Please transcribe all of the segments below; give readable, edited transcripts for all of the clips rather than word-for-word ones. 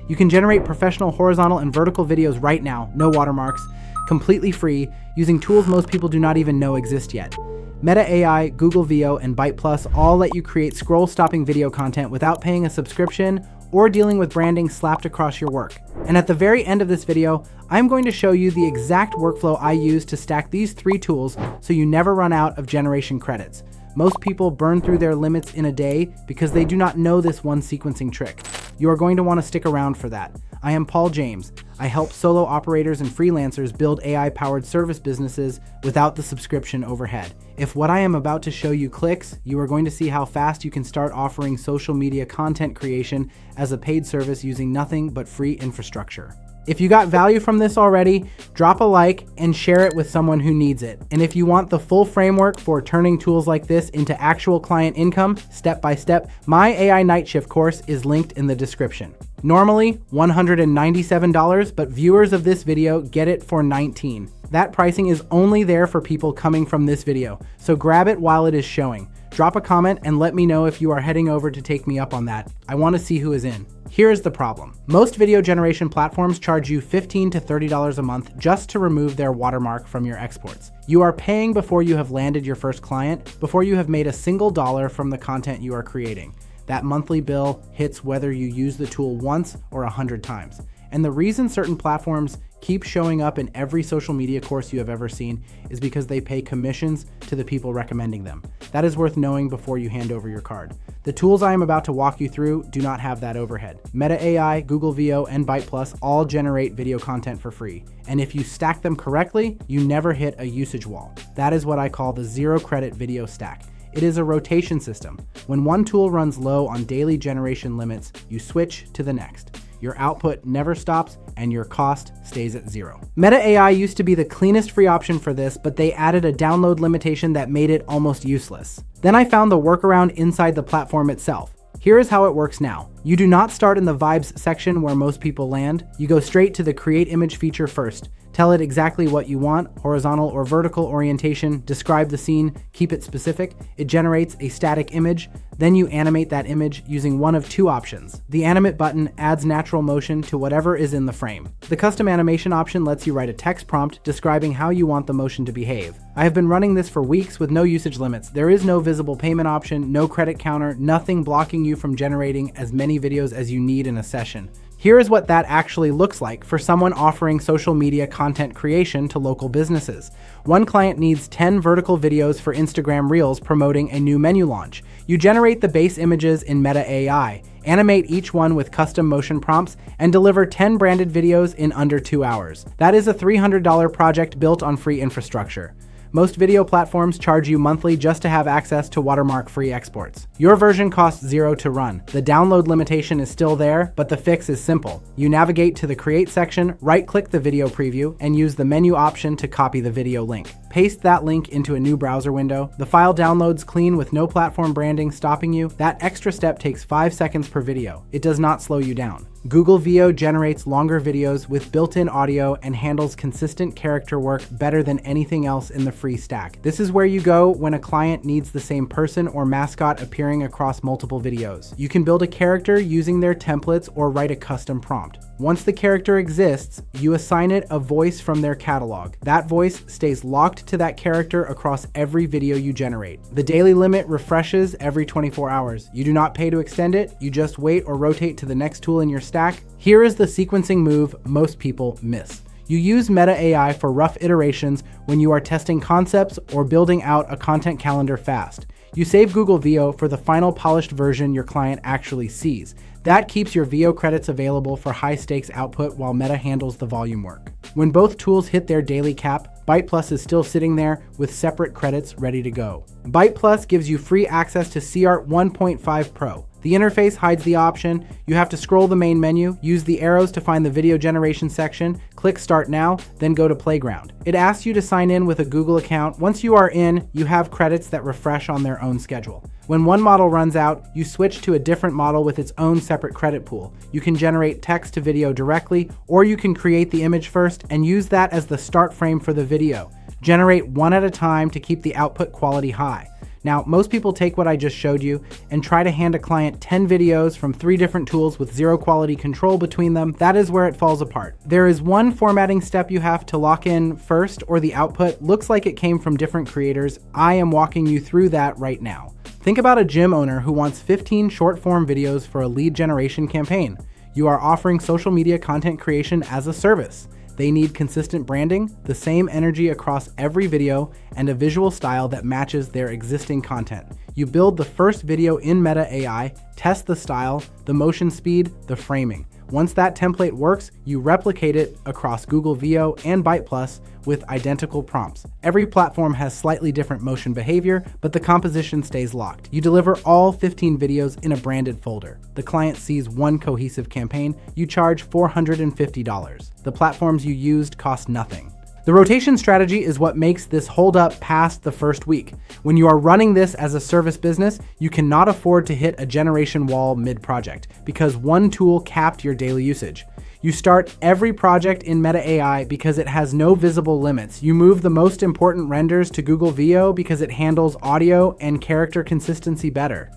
You can generate professional horizontal and vertical videos right now, no watermarks, completely free, using tools most people do not even know exist yet. Meta AI, Google VO, and BytePlus all let you create scroll-stopping video content without paying a subscription or dealing with branding slapped across your work. And at the very end of this video, I'm going to show you the exact workflow I use to stack these 3 tools so you never run out of generation credits. Most people burn through their limits in a day because they do not know this one sequencing trick. You are going to want to stick around for that. I am Paul James. I help solo operators and freelancers build AI-powered service businesses without the subscription overhead. If what I am about to show you clicks, you are going to see how fast you can start offering social media content creation as a paid service using nothing but free infrastructure. If you got value from this already, drop a like and share it with someone who needs it. And if you want the full framework for turning tools like this into actual client income, step by step, my AI Night Shift course is linked in the description. Normally $197, but viewers of this video get it for $19. That pricing is only there for people coming from this video, so grab it while it is showing. Drop a comment and let me know if you are heading over to take me up on that. I want to see who is in. Here's the problem. Most video generation platforms charge you $15 to $30 a month just to remove their watermark from your exports. You are paying before you have landed your first client, before you have made a single dollar from the content you are creating. That monthly bill hits whether you use the tool once or 100 times. And the reason certain platforms keep showing up in every social media course you have ever seen is because they pay commissions to the people recommending them. That is worth knowing before you hand over your card. The tools I am about to walk you through do not have that overhead. Meta AI, Google VO, and BytePlus all generate video content for free. And if you stack them correctly, you never hit a usage wall. That is what I call the zero credit video stack. It is a rotation system. When one tool runs low on daily generation limits, you switch to the next. Your output never stops and your cost stays at zero. Meta AI used to be the cleanest free option for this, but they added a download limitation that made it almost useless. Then I found the workaround inside the platform itself. Here is how it works now. You do not start in the vibes section where most people land. You go straight to the create image feature first. Tell it exactly what you want, horizontal or vertical orientation, describe the scene, keep it specific. It generates a static image. Then you animate that image using one of 2 options. The animate button adds natural motion to whatever is in the frame. The custom animation option lets you write a text prompt describing how you want the motion to behave. I have been running this for weeks with no usage limits. There is no visible payment option, no credit counter, nothing blocking you from generating as many videos as you need in a session. Here is what that actually looks like for someone offering social media content creation to local businesses. One client needs 10 vertical videos for Instagram Reels promoting a new menu launch. You generate the base images in Meta AI, animate each one with custom motion prompts, and deliver 10 branded videos in under 2 hours. That is a $300 project built on free infrastructure. Most video platforms charge you monthly just to have access to watermark-free exports. Your version costs $0 to run. The download limitation is still there, but the fix is simple. You navigate to the Create section, right-click the video preview, and use the menu option to copy the video link. Paste that link into a new browser window. The file downloads clean with no platform branding stopping you. That extra step takes 5 seconds per video. It does not slow you down. Google VO generates longer videos with built-in audio and handles consistent character work better than anything else in the free stack. This is where you go when a client needs the same person or mascot appearing across multiple videos. You can build a character using their templates or write a custom prompt. Once the character exists, you assign it a voice from their catalog. That voice stays locked to that character across every video you generate. The daily limit refreshes every 24 hours. You do not pay to extend it, you just wait or rotate to the next tool in your stack. Here is the sequencing move most people miss. You use Meta AI for rough iterations when you are testing concepts or building out a content calendar fast. You save Google VO for the final polished version your client actually sees. That keeps your VO credits available for high-stakes output while Meta handles the volume work. When both tools hit their daily cap, BytePlus is still sitting there with separate credits ready to go. BytePlus gives you free access to SeaArt 1.5 Pro. The interface hides the option. You have to scroll the main menu, use the arrows to find the video generation section, click Start Now, then go to Playground. It asks you to sign in with a Google account. Once you are in, you have credits that refresh on their own schedule. When one model runs out, you switch to a different model with its own separate credit pool. You can generate text to video directly, or you can create the image first and use that as the start frame for the video. Generate one at a time to keep the output quality high. Now, most people take what I just showed you and try to hand a client 10 videos from 3 different tools with 0 quality control between them. That is where it falls apart. There is one formatting step you have to lock in first, or the output looks like it came from different creators. I am walking you through that right now. Think about a gym owner who wants 15 short-form videos for a lead generation campaign. You are offering social media content creation as a service. They need consistent branding, the same energy across every video, and a visual style that matches their existing content. You build the first video in Meta AI, test the style, the motion speed, the framing. Once that template works, you replicate it across Google Veo and BytePlus with identical prompts. Every platform has slightly different motion behavior, but the composition stays locked. You deliver all 15 videos in a branded folder. The client sees one cohesive campaign. You charge $450. The platforms you used cost nothing. The rotation strategy is what makes this hold up past the first week. When you are running this as a service business, you cannot afford to hit a generation wall mid-project because one tool capped your daily usage. You start every project in Meta AI because it has no visible limits. You move the most important renders to Google Veo because it handles audio and character consistency better.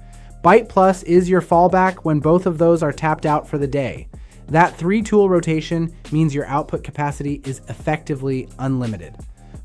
BytePlus is your fallback when both of those are tapped out for the day. That 3-tool rotation means your output capacity is effectively unlimited.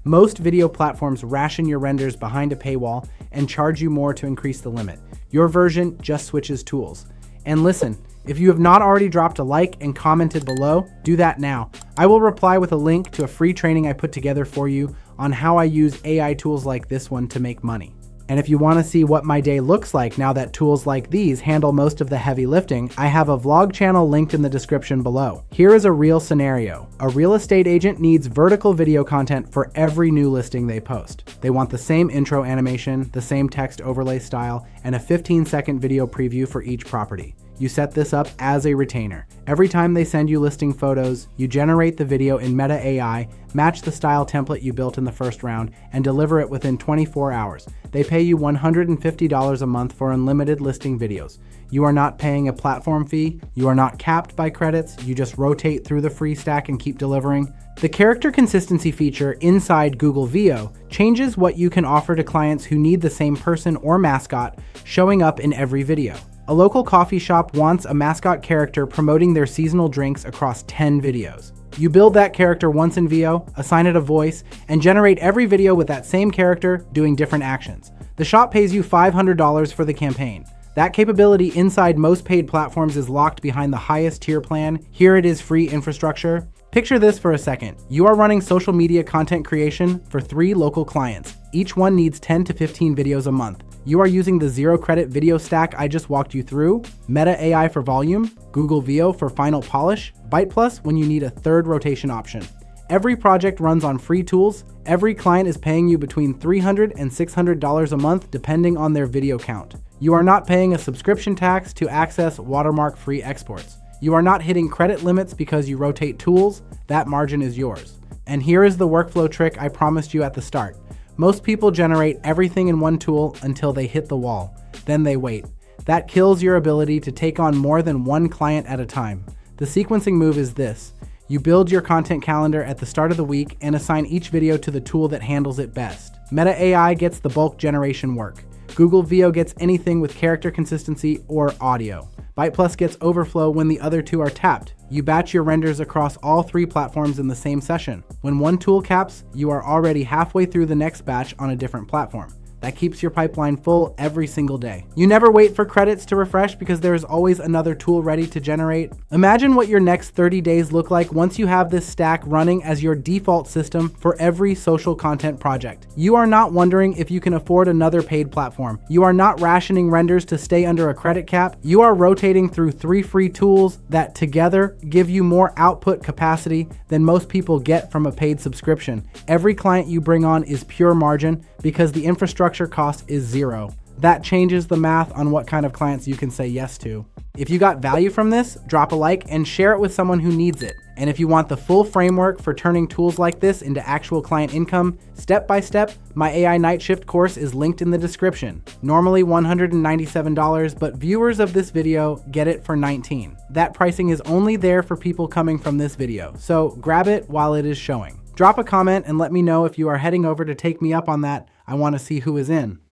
Most video platforms ration your renders behind a paywall and charge you more to increase the limit. Your version just switches tools. And listen, if you have not already dropped a like and commented below, do that now. I will reply with a link to a free training I put together for you on how I use AI tools like this one to make money. And if you want to see what my day looks like now that tools like these handle most of the heavy lifting, I have a vlog channel linked in the description below. Here is a real scenario. A real estate agent needs vertical video content for every new listing they post. They want the same intro animation, the same text overlay style, and a 15-second video preview for each property. You set this up as a retainer. Every time they send you listing photos, you generate the video in Meta AI, match the style template you built in the first round, and deliver it within 24 hours. They pay you $150 a month for unlimited listing videos. You are not paying a platform fee, you are not capped by credits, you just rotate through the free stack and keep delivering. The character consistency feature inside Google Veo changes what you can offer to clients who need the same person or mascot showing up in every video. A local coffee shop wants a mascot character promoting their seasonal drinks across 10 videos. You build that character once in Veo, assign it a voice, and generate every video with that same character doing different actions. The shop pays you $500 for the campaign. That capability inside most paid platforms is locked behind the highest tier plan. Here it is free infrastructure. Picture this for a second. You are running social media content creation for 3 local clients. Each one needs 10 to 15 videos a month. You are using the 0 credit video stack I just walked you through, Meta AI for volume, Google Veo for final polish, BytePlus when you need a 3rd rotation option. Every project runs on free tools. Every client is paying you between $300 and $600 a month depending on their video count. You are not paying a subscription tax to access watermark free exports. You are not hitting credit limits because you rotate tools. That margin is yours. And here is the workflow trick I promised you at the start. Most people generate everything in one tool until they hit the wall. Then they wait. That kills your ability to take on more than one client at a time. The sequencing move is this. You build your content calendar at the start of the week and assign each video to the tool that handles it best. Meta AI gets the bulk generation work. Google Veo gets anything with character consistency or audio. BytePlus gets overflow when the other 2 are tapped. You batch your renders across all 3 platforms in the same session. When one tool caps, you are already halfway through the next batch on a different platform. That keeps your pipeline full every single day. You never wait for credits to refresh because there is always another tool ready to generate. Imagine what your next 30 days look like once you have this stack running as your default system for every social content project. You are not wondering if you can afford another paid platform. You are not rationing renders to stay under a credit cap. You are rotating through 3 free tools that together give you more output capacity than most people get from a paid subscription. Every client you bring on is pure margin because the infrastructure cost is 0. That changes the math on what kind of clients you can say yes to. If you got value from this, drop a like and share it with someone who needs it. And if you want the full framework for turning tools like this into actual client income, step by step, my AI Night Shift course is linked in the description. Normally $197, but viewers of this video get it for $19. That pricing is only there for people coming from this video, so grab it while it is showing. Drop a comment and let me know if you are heading over to take me up on that. I want to see who is in.